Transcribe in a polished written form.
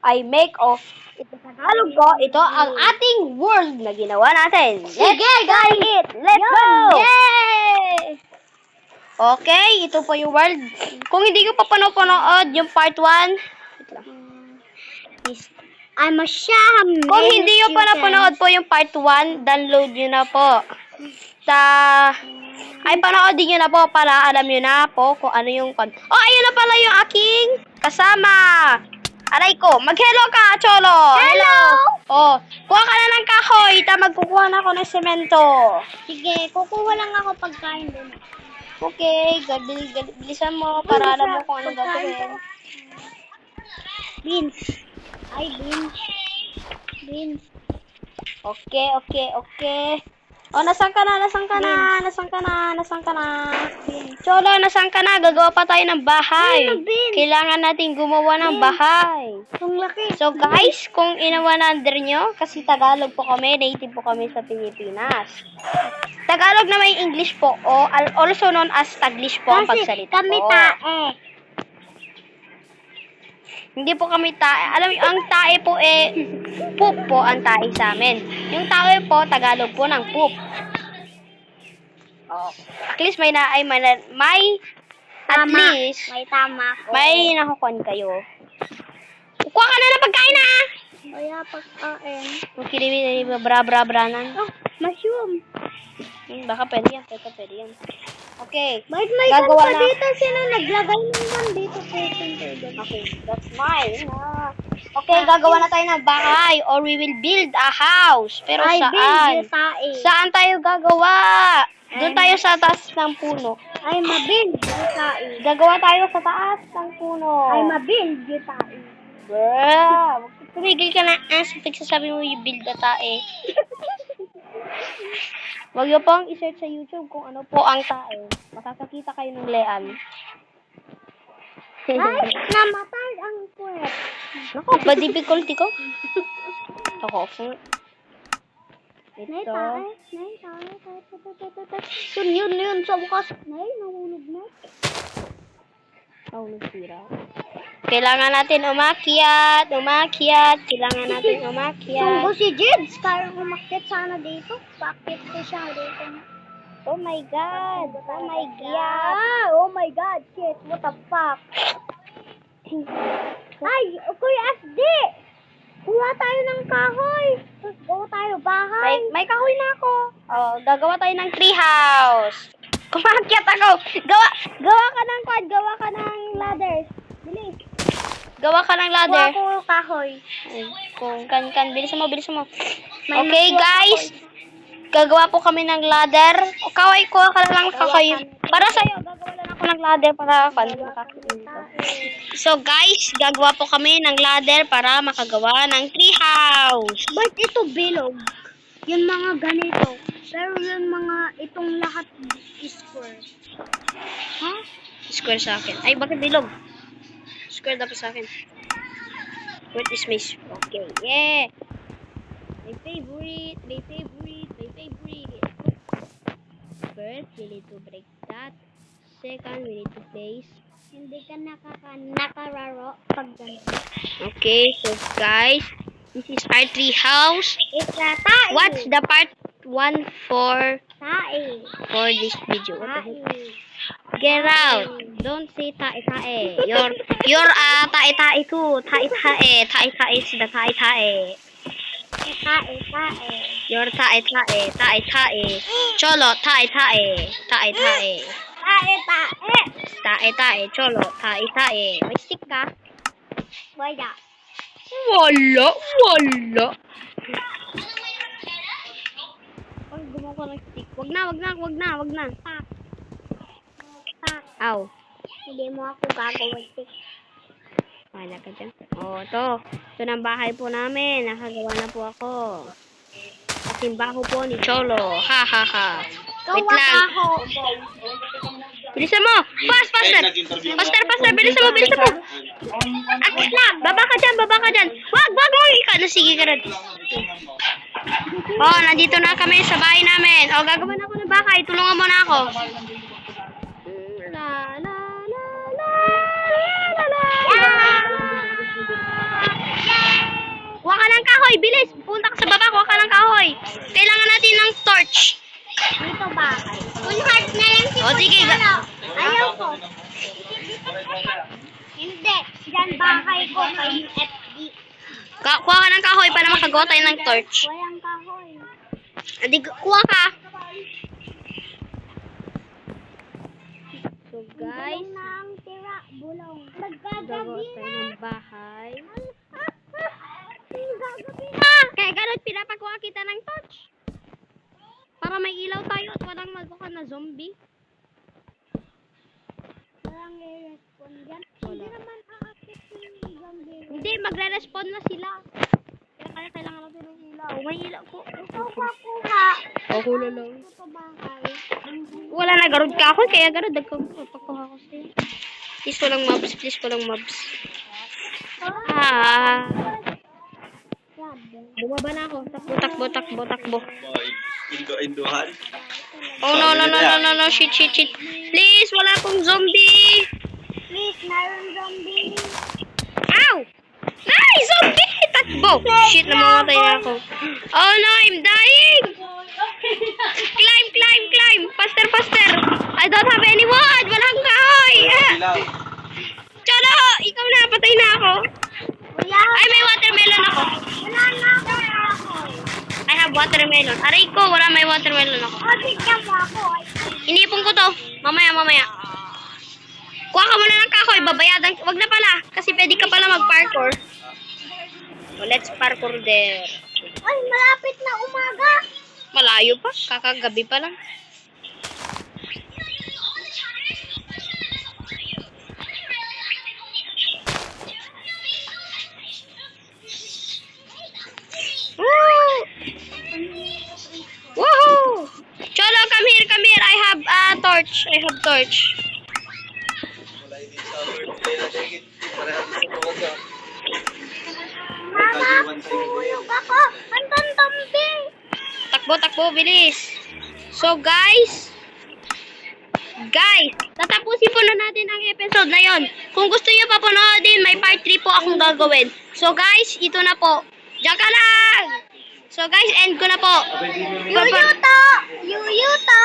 I make of ito Tagalog ko, ito ang ating world na ginawa natin. Sige, guys! Let's go! Yay! Okay, ito po yung world. Kung hindi ko pa panood yung part 1, I'm a sham. kung hindi ko pa napanood po yung part 1, download nyo na po. Panoodin nyo na po para alam nyo na po kung ano yung ayun na pala yung aking kasama. Aray ko, mag-hello ka, Cholo. Hello! Oh, kuha ka na ng kahoy, magkukuha na ako ng semento. Sige, kukuha lang ako pagkain din. Okay, bilisan mo para alam mo kung anong gagawin. Beans. Ay, beans. Beans. Okay. Oh, nasaan ka na? Cholo, nasaan ka na? Gagawa pa tayo ng bahay. Kailangan natin gumawa ng bahay. Ang laki. So, guys, kung inawanan nyo, kasi Tagalog po kami, native po kami sa Pilipinas. Tagalog na may English po, o also known as Taglish po ang pagsalita kami po. tae. Hindi po kami tae. Alam niyo, ang tae po poop po ang tae sa amin. Yung tae po, Tagalog po ng poop. Oh. At least may tama ko. May nakukuhan kayo. Kukuha ka na ng pagkain na! Kaya pagkain. Yung kilimi na bra-branan. Oh, mushroom. Baka pwede yan. Okay. Bakit may gagawa ganda na dito? Sino naglagay naman dito? Okay, that's mine. Okay, gagawa na tayo ng bahay or we will build a house. Pero saan? Saan tayo gagawa? Doon tayo sa taas ng puno. Ay, mabuild yung tae. Gagawa tayo sa taas ng puno. Ay, mabuild yung tae. Bruh, tumigil ka na. Pagsasabi mo yung build na tae. Huwag niyo pong i-search sa YouTube kung ano po ang tae. Makakakita kayo ng lean. Ay, namatay ang puwet. Naku, ba difficulty ko? Ako. Nay, Ito. tae. Yun, sa bukas. Nay, nahulog na. Nahulog sira. Kailangan natin umakyat. Kailangan natin umakyat. Kung si Jids, kaya umakyat sana dito. Bakit ko siya dito? Oh my God. Yeah. Oh my God, shit. What the fuck? Ay, Kuya FD! Kuha tayo ng kahoy. Tapos gawa tayo bahay. May kahoy na ako. Oh, gagawa tayo ng tree house. Kumakyat ako. Gawa ka ng ladder. Bilis. Gawa ka ng ladder. Kuha ko kahoy. Ay, kung kan, bilisan mo. Okay, guys. Gagawa po kami ng ladder. O, kaway, kuha ka lang kahoy. Para sa'yo, gagawa lang ako ng ladder para makakita. So, guys, gagawa po kami ng ladder para makagawa ng tree house. Ba't ito bilog? Yung mga ganito. Pero yung mga itong lahat square. Huh? Square sa akin. Ay, bakit bilog? Square dapat sa akin. What is my... Okay, yeah. My favorite. First, we need to break that. Second, we need to place. Hindi ka nakararo pag ganito. Okay, so guys, this is our tree house. It's a tae. What's the part 1 for this video? What the heck? Get out. Don't say tae. You're tae too. Tae is the tae. You're tae. Cholo, tae. Tae. Cholo, tae. May stick ka? Wala. Wala. Ay, gumawa ko ng stick. Wag na. Pak. Ow. Hindi mo ako gagawin. Wala ka dyan. Oh, ito. Ito ng bahay po namin. Nakagawa na po ako. Kasimbaho po ni Cholo. Ha. Wait lang. Bilisan mo. Faster. Bilisan mo. Akit na. Baba ka dyan. Wag mo. Sige ka rin. Oh, nandito na kami sa bahay namin. Oh, gagawin ako ng bahay. Tulungan mo na ako. La. kahoy, bilis! Punta ka sa baba, kuha ka ng kahoy. Kailangan natin ng torch. Dito ba? Full heart na lang si O, sige. Ayaw ko. Hindi. Diyan bahay ko kay FD. Kuha ka ng kahoy para makagawa tayo ng torch. Walang kahoy. Adi, kuha ka. So, guys, Bulong na ang tira. Bulong. gagawa Nagkagabi tayo na. ng bahay. Nagkagabi na. Kaya ganun, pinapakuha kita ng torch. Para may ilaw tayo at walang magbuka na zombie. Walang i-respond dyan. Hindi naman aakit yung zombie. Hindi, magre-respond na sila. Kaya kailangan natin ng ilaw. May ilaw po. Ito kuha. Ako na lang. Ito bahay. Wala na garod ka ako, kaya garod nagpapakuha ko sa'yo. Please, walang mobs. Please, walang mobs. Ah. Bumaba na ako. Takbo. Indo-Indohan. Oh, no. Shit. Please, wala akong zombie. Please, meron zombie. Ow! Ay, zombie! Takbo! Shit, namamatay na ako. Oh no, I'm dying! Climb! Faster! I don't have any wood! Walang kahoy! Cholo! Ikaw na, patay na ako. Kuya, Ay, may watermelon ako. wala na ako kahoy. I have watermelon. Aray ko, may watermelon ako. O, bigyan mo ako. Inipon ko to. Mamaya. Kuha ka muna ng kahoy, babayadan. Wag na pala, kasi pwede ka pala mag-parkour. So, let's parkour there. Ay, malapit na umaga. Malayo pa, kakagabi pa lang. Woo! Woohoo! Cholo, come here. I have torch. Mama, tulog ako. Andun zombie. Takbo, bilis. So, guys, tatapusin po na natin ang episode na yon. Kung gusto niyo pa panoodin, may part 3 po akong gagawin. So, guys, ito na po. Diyan ka lang! So, guys, end ko na po. Yuyu to.